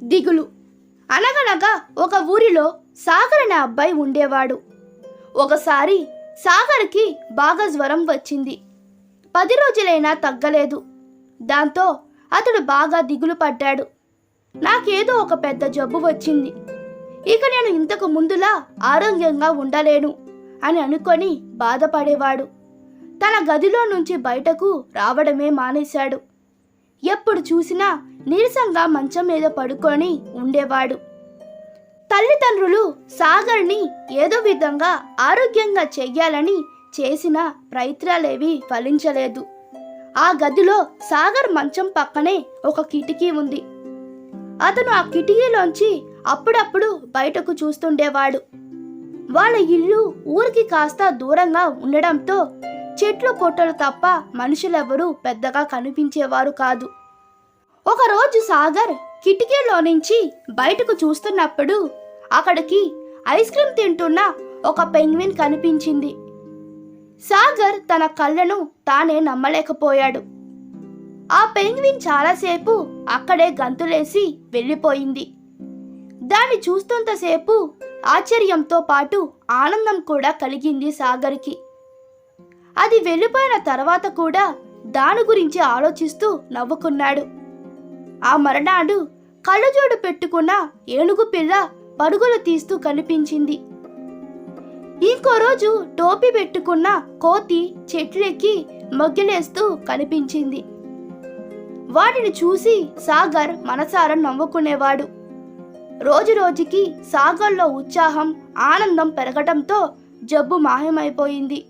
దిగులు. అనగనగా ఒక ఊరిలో సాగర్ అనే అబ్బాయి ఉండేవాడు. ఒకసారి సాగర్కి బాగా జ్వరం వచ్చింది. 10 రోజులైనా తగ్గలేదు. దాంతో అతడు బాగా దిగులు పడ్డాడు. నాకేదో ఒక పెద్ద జబ్బు వచ్చింది, ఇక నేను ఇంతకు ముందులా ఆరోగ్యంగా ఉండలేను అని అనుకొని బాధపడేవాడు. తన గదిలో నుంచి బయటకు రావడమే మానేశాడు. ఎప్పుడు చూసినా నీరసంగా మంచం మీద పడుకొని ఉండేవాడు. తల్లిదండ్రులు సాగర్ని ఏదో విధంగా ఆరోగ్యంగా చెయ్యాలని చేసిన ప్రయత్నాలేవి ఫలించలేదు. ఆ గదిలో సాగర్ మంచం పక్కనే ఒక కిటికీ ఉంది. అతను ఆ కిటికీలోంచి అప్పుడప్పుడు బయటకు చూస్తుండేవాడు. వాళ్ళ ఇల్లు ఊరికి కాస్త దూరంగా ఉండడంతో చెట్లు పొట్టలు తప్ప మనుషులెవరూ పెద్దగా కనిపించేవారు కాదు. ఒకరోజు సాగర్ కిటికీలో నుంచి బయటకు చూస్తున్నప్పుడు అక్కడికి ఐస్ క్రీమ్ తింటున్న ఒక పెంగ్విన్ కనిపించింది. సాగర్ తన కళ్ళను తానే నమ్మలేకపోయాడు. ఆ పెంగ్విన్ చాలాసేపు అక్కడే గంతులేసి వెళ్ళిపోయింది. దాన్ని చూస్తున్నంతసేపు ఆశ్చర్యంతో పాటు ఆనందం కూడా కలిగింది సాగర్కి. అది వెళ్ళిపోయిన తర్వాత కూడా దాని గురించి ఆలోచిస్తూ నవ్వుకున్నాడు. ఆ మరునాడు కళ్ళజోడు పెట్టుకున్న ఏనుగు పిల్ల పరుగులు తీస్తూ కనిపించింది. ఇంకో రోజు టోపీ పెట్టుకున్న కోతి చెట్లెక్కి మొగ్గిలేస్తూ కనిపించింది. వాటిని చూసి సాగర్ మనసారా నవ్వుకునేవాడు. రోజు రోజుకి సాగర్లో ఉత్సాహం ఆనందం పెరగటంతో జబ్బు మాయమైపోయింది.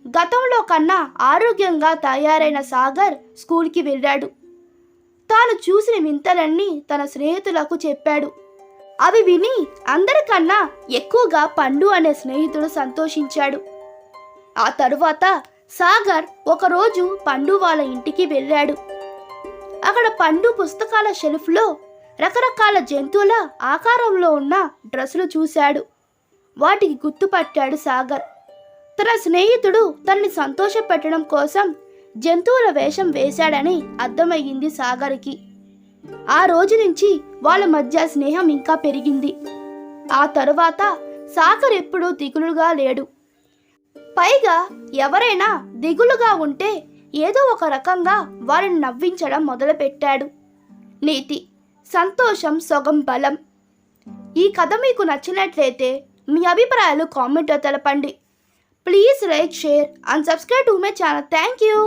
గతంలో కన్నా ఆరోగ్యంగా తయారైన సాగర్ స్కూల్కి వెళ్ళాడు. తాను చూసిన వింతలన్నీ తన స్నేహితులకు చెప్పాడు. అవి విని అందరికన్నా ఎక్కువగా పండు అనే స్నేహితుడు సంతోషించాడు. ఆ తరువాత సాగర్ ఒకరోజు పండు వాళ్ళ ఇంటికి వెళ్ళాడు. అక్కడ పండు పుస్తకాల షెల్ఫ్లో రకరకాల జంతువుల ఆకారంలో ఉన్న డ్రెస్సులు చూశాడు. వాటికి గుర్తుపట్టాడు సాగర్. తన స్నేహితుడు తనని సంతోషపెట్టడం కోసం జంతువుల వేషం వేశాడని అర్థమయ్యింది సాగర్కి. ఆ రోజు నుంచి వాళ్ళ మధ్య స్నేహం ఇంకా పెరిగింది. ఆ తరువాత సాగర్ ఎప్పుడూ దిగులుగా లేడు. పైగా ఎవరైనా దిగులుగా ఉంటే ఏదో ఒక రకంగా వారిని నవ్వించడం మొదలుపెట్టాడు. నీతి: సంతోషం సగం బలం. ఈ కథ మీకు నచ్చినట్లయితే మీ అభిప్రాయాలు కామెంట్లో తెలపండి. Please like, share and subscribe to my channel. Thank you.